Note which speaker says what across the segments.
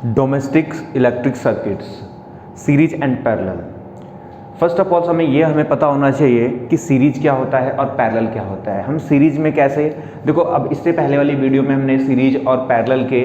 Speaker 1: Domestic electric circuits, series and parallel. First of all हमें पता होना चाहिए कि सीरीज क्या होता है और पैरेलल क्या होता है। हम सीरीज में कैसे, देखो अब इससे पहले वाली वीडियो में हमने सीरीज और पैरेलल के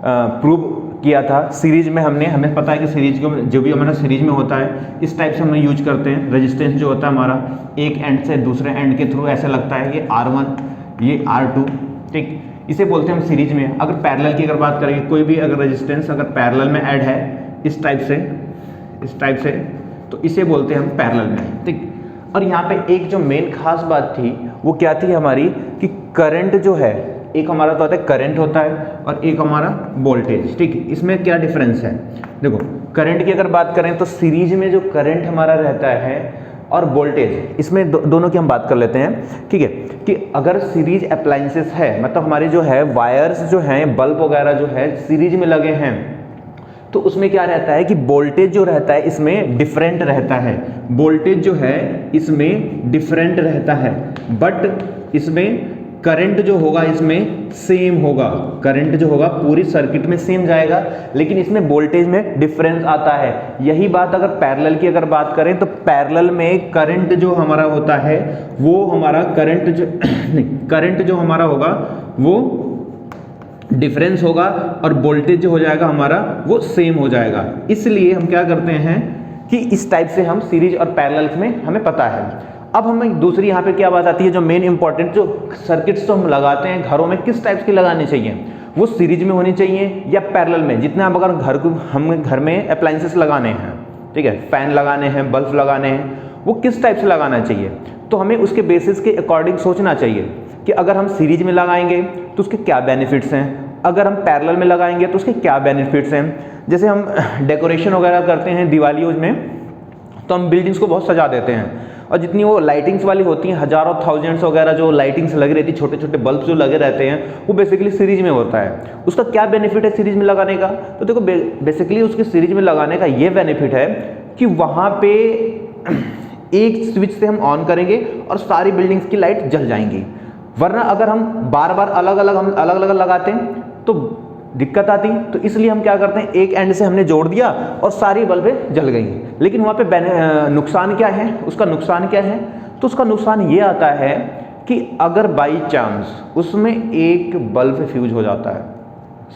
Speaker 1: प्रूव किया था। सीरीज में हमें पता है कि सीरीज को जो भी हमारा सीरीज में होता है इस टाइप से हम यूज करते हैं। रेजिस्टेंस जो होता है हमारा एक एंड से दूसरे एंड के थ्रू ऐसे लगता है, ये R1 ये R2, ठीक, इसे बोलते हैं हम सीरीज में। अगर पैरेलल की बात करेंगे, कोई भी अगर रेजिस्टेंस अगर पैरेलल में ऐड है इस टाइप से तो इसे बोलते हैं हम पैरेलल में, ठीक। और यहाँ पे एक जो मेन खास बात थी वो क्या थी हमारी, कि करंट जो है, एक हमारा तो होता है करंट होता है और एक हमारा वोल्टेज, ठीक। इसमें क्या डिफरेंस है, देखो करंट की अगर बात करें तो सीरीज में जो करंट हमारा रहता है और वोल्टेज, इसमें दोनों की हम बात कर लेते हैं, ठीक है। कि अगर सीरीज अप्लायंसेस है, मतलब हमारे जो है वायर्स जो हैं, बल्ब वगैरह जो है सीरीज में लगे हैं, तो उसमें क्या रहता है कि वोल्टेज जो रहता है इसमें डिफरेंट रहता है। वोल्टेज जो है इसमें डिफरेंट रहता है, बट इसमें करंट जो होगा इसमें सेम होगा। करंट जो होगा पूरी सर्किट में सेम जाएगा, लेकिन इसमें वोल्टेज में डिफरेंस आता है। यही बात अगर पैरेलल की अगर बात करें तो पैरेलल में करंट जो हमारा होता है वो हमारा करंट जो हमारा होगा वो डिफरेंस होगा और वोल्टेज जो हो जाएगा हमारा वो सेम हो जाएगा। इसलिए हम क्या करते हैं कि इस टाइप से हम सीरीज और पैरेलल में हमें पता है। अब हमें दूसरी यहाँ पे क्या बात आती है, जो मेन इंपॉर्टेंट जो सर्किट्स तो हम लगाते हैं घरों में, किस टाइप की लगानी चाहिए, वो सीरीज में होनी चाहिए या पैरेलल में। जितने आप अगर हम घर में अप्लायंसेस लगाने हैं, ठीक है, फैन लगाने हैं, बल्ब लगाने हैं, वो किस टाइप से लगाना चाहिए, तो हमें उसके बेसिस के अकॉर्डिंग सोचना चाहिए कि अगर हम सीरीज में लगाएंगे तो उसके क्या बेनिफिट्स हैं, अगर हम पैरेलल में लगाएंगे तो उसके क्या बेनिफिट्स हैं। जैसे हम डेकोरेशन वगैरह करते हैं दिवालियों में, तो हम बिल्डिंग्स को बहुत सजा देते हैं, और जितनी वो लाइटिंग्स वाली होती हैं, हजारों थाउजेंड्स वगैरह जो लाइटिंग्स लगी रहती है, छोटे छोटे बल्ब जो लगे रहते हैं, वो बेसिकली सीरीज में होता है। उसका क्या बेनिफिट है सीरीज में लगाने का, तो देखो बेसिकली उसके सीरीज में लगाने का ये बेनिफिट है कि वहाँ पे एक स्विच से हम ऑन करेंगे और सारी बिल्डिंग्स की लाइट जल जाएंगी। वरना अगर हम बार बार अलग अलग लगाते हैं तो दिक्कत आती, तो इसलिए हम क्या करते हैं, एक एंड से हमने जोड़ दिया और सारी बल्बें जल गई। लेकिन वहाँ पे नुकसान क्या है, उसका नुकसान क्या है, तो उसका नुकसान ये आता है कि अगर बाई चांस उसमें एक बल्ब फ्यूज हो जाता है,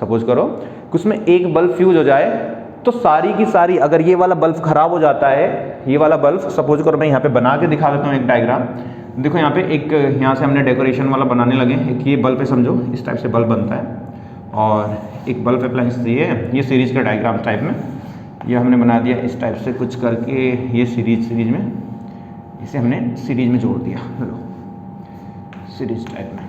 Speaker 1: सपोज करो कि उसमें एक बल्ब फ्यूज हो जाए, तो सारी की सारी, अगर ये वाला बल्ब खराब हो जाता है, ये वाला बल्ब सपोज करो, मैं यहाँ पे बना के दिखा देता हूँ एक डायग्राम। देखो यहाँ पे एक, यहाँ से हमने डेकोरेशन वाला बनाने लगे, एक ये बल्ब है, समझो इस टाइप से बल्ब बनता है, और एक बल्ब अप्लायंस ये सीरीज का डायग्राम टाइप में ये हमने बना दिया इस टाइप से कुछ करके, ये सीरीज में इसे हमने सीरीज में जोड़ दिया, लो सीरीज टाइप में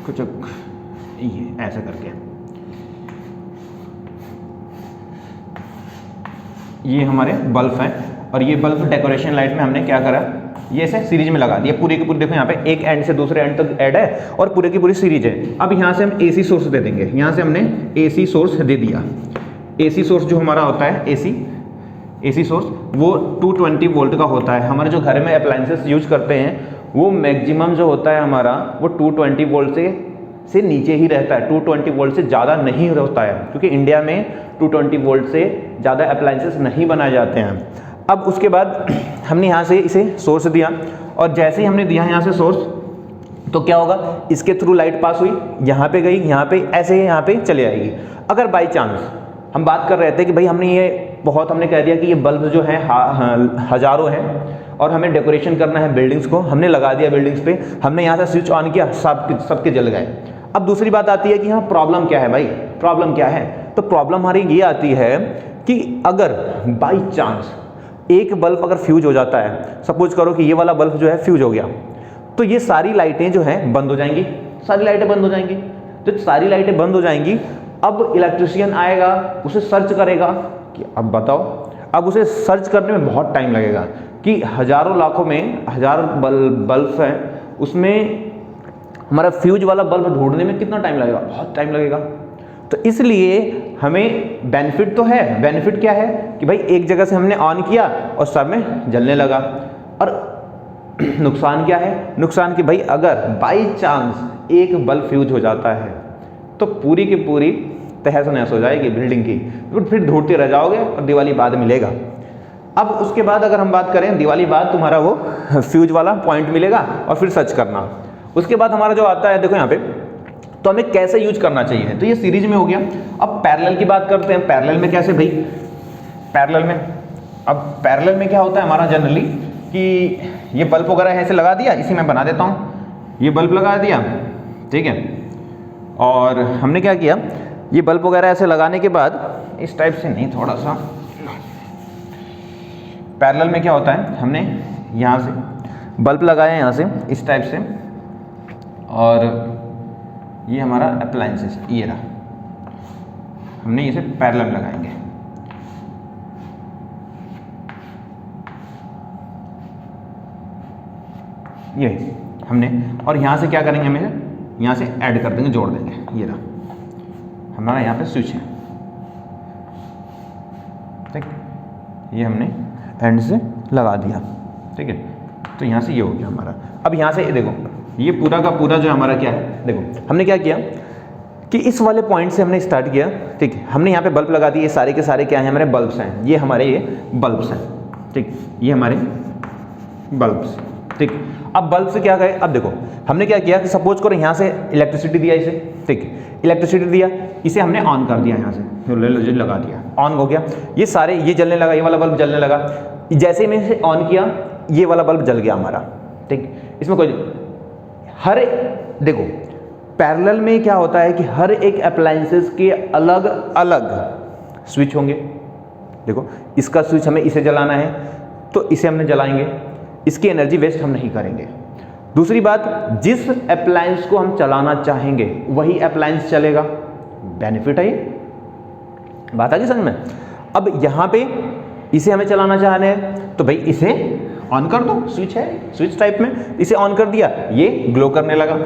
Speaker 1: कुछ ये ऐसा करके। ये हमारे बल्ब हैं, और ये बल्ब डेकोरेशन लाइट में हमने क्या करा, ये ऐसे सीरीज में लगा दिया पूरी की पूरी। देखो यहाँ पे एक एंड से दूसरे एंड तक ऐड है और पूरी की पूरी सीरीज है। अब यहाँ से हम एसी सोर्स दे देंगे, यहाँ से हमने एसी सोर्स दे दिया। एसी सोर्स जो हमारा होता है एसी सोर्स वो 220 वोल्ट का होता है। हमारे जो घर में अप्लायंसेस यूज करते हैं वो मैक्सिमम जो होता है हमारा वो 220 वोल्ट से नीचे ही रहता है, 220 वोल्ट से ज़्यादा नहीं होता है, क्योंकि इंडिया में 220 वोल्ट से ज़्यादा अप्लायंसेस नहीं बनाए जाते हैं। अब उसके बाद हमने यहाँ से इसे सोर्स दिया, और जैसे ही हमने दिया यहाँ से सोर्स, तो क्या होगा, इसके थ्रू लाइट पास हुई, यहाँ पे गई, यहाँ पे ऐसे यहाँ पे चले आएगी। अगर बाई चांस हम बात कर रहे थे कि भाई हमने कह दिया कि ये बल्ब जो है हजारों हैं और हमें डेकोरेशन करना है बिल्डिंग्स को, हमने लगा दिया बिल्डिंग्स पे, हमने यहाँ से स्विच ऑन किया, सबके जल गए। अब दूसरी बात आती है कि हाँ प्रॉब्लम क्या है भाई, प्रॉब्लम क्या है, तो प्रॉब्लम हमारी ये आती है कि अगर बाई चांस एक बल्ब अगर फ्यूज हो जाता है, सपोज करो कि ये वाला बल्ब जो है फ्यूज हो गया, तो ये सारी लाइटें जो हैं बंद हो जाएंगी, सारी लाइटें बंद हो जाएंगी। तो सारी लाइटें बंद हो जाएंगी, अब इलेक्ट्रिशियन आएगा, उसे सर्च करेगा कि अब बताओ, अब उसे सर्च करने में बहुत टाइम लगेगा कि हजारों लाखों में हजार बल्ब हैं, उसमें हमारा फ्यूज वाला बल्ब ढूंढने में कितना टाइम लगेगा, बहुत टाइम लगेगा। तो इसलिए हमें बेनिफिट तो है, बेनिफिट क्या है कि भाई एक जगह से हमने ऑन किया और सब में जलने लगा। और नुकसान क्या है, नुकसान कि भाई अगर बाई चांस एक बल्ब फ्यूज हो जाता है तो पूरी की पूरी तहस नहस हो जाएगी बिल्डिंग की, तो फिर ढूंढते रह जाओगे और दिवाली बाद मिलेगा। अब उसके बाद अगर हम बात करें, दिवाली बाद तुम्हारा वो फ्यूज वाला पॉइंट मिलेगा और फिर सर्च करना। उसके बाद हमारा जो आता है, देखो यहाँ पे, तो हमें कैसे यूज करना चाहिए, तो ये सीरीज में हो गया। अब पैरेलल की बात करते हैं। पैरेलल में कैसे भाई, पैरेलल में, अब पैरेलल में क्या होता है हमारा जनरली कि ये बल्ब वगैरह ऐसे लगा दिया, इसी में बना देता हूँ, ये बल्ब लगा दिया, ठीक है। और हमने क्या किया, ये बल्ब वगैरह ऐसे लगाने के बाद इस टाइप से नहीं, थोड़ा सा पैरेलल में क्या होता है, हमने यहाँ से बल्ब लगाया यहाँ से इस टाइप से, और ये हमारा अप्लायंसेस ये रहा, हमने इसे पैरेलल लगाएंगे। ये हमने, और यहाँ से क्या करेंगे, हमें यहाँ से ऐड कर देंगे, जोड़ देंगे, ये रहा हमारा यहाँ पे स्विच है, ठीक। ये हमने एंड से लगा दिया, ठीक है। तो यहाँ से ये हो गया हमारा। अब यहाँ से देखो, ये पूरा का पूरा जो हमारा क्या है, देखो हमने क्या किया कि इस वाले पॉइंट से हमने स्टार्ट किया, ठीक है। हमने यहाँ पे बल्ब लगा दिए, ये सारे के सारे क्या हैं, हमारे बल्ब्स हैं, ये हमारे ये बल्ब्स हैं, ठीक, ये हमारे बल्ब्स, ठीक। अब बल्ब से क्या करें, अब देखो हमने क्या किया कि सपोज करो यहाँ से इलेक्ट्रिसिटी दिया इसे, ठीक, इलेक्ट्रिसिटी दिया, इसे हमने ऑन कर दिया, यहाँ से लगा दिया, ऑन हो गया, ये सारे, ये जलने लगा, ये वाला बल्ब जलने लगा। जैसे ही मैंने इसे ऑन किया, ये वाला बल्ब जल गया हमारा, ठीक। इसमें कोई हर, देखो पैरेलल में क्या होता है कि हर एक अप्लायंसेस के अलग अलग स्विच होंगे। देखो इसका स्विच हमें इसे जलाना है तो इसे हमने जलाएंगे, इसकी एनर्जी वेस्ट हम नहीं करेंगे। दूसरी बात, जिस अप्लायंस को हम चलाना चाहेंगे वही अप्लायंस चलेगा, बेनिफिट है ये, बात आ गई समझ में। अब यहाँ पे इसे हमें चलाना चाह रहे हैं तो भाई इसे ऑन कर दो, स्विच है, स्विच टाइप में, इसे ऑन कर दिया, ये ग्लो करने लगा,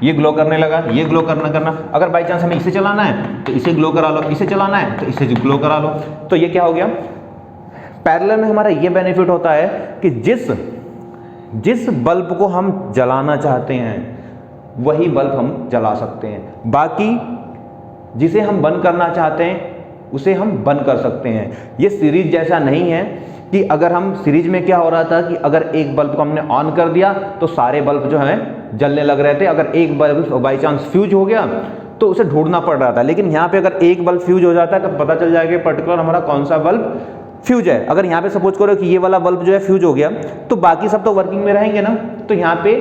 Speaker 1: ये ग्लो करने लगा, ये ग्लो करना। अगर बाई चांस हमें इसे चलाना है तो इसे ग्लो करा लो, इसे चलाना है तो इसे ग्लो करा लो। तो ये क्या हो गया, पैरेलल में हमारा ये बेनिफिट होता है कि जिस बल्ब को हम जलाना चाहते हैं वही बल्ब हम जला सकते हैं, बाकी जिसे हम बंद करना चाहते हैं उसे हम बंद कर सकते हैं। ये सीरीज जैसा नहीं है कि अगर हम सीरीज में क्या हो रहा था कि अगर एक बल्ब को हमने ऑन कर दिया तो सारे बल्ब जो हैं जलने लग रहे थे, अगर एक बल्ब बाई चांस फ्यूज हो गया तो उसे ढूंढना पड़ रहा था। लेकिन यहाँ पे अगर एक बल्ब फ्यूज हो जाता है तो पता चल जाएगा पर्टिकुलर हमारा कौन सा बल्ब फ्यूज है। अगर यहाँ पे सपोज करो कि ये वाला बल्ब जो है फ्यूज हो गया तो बाकी सब तो वर्किंग में रहेंगे ना, तो यहाँ पे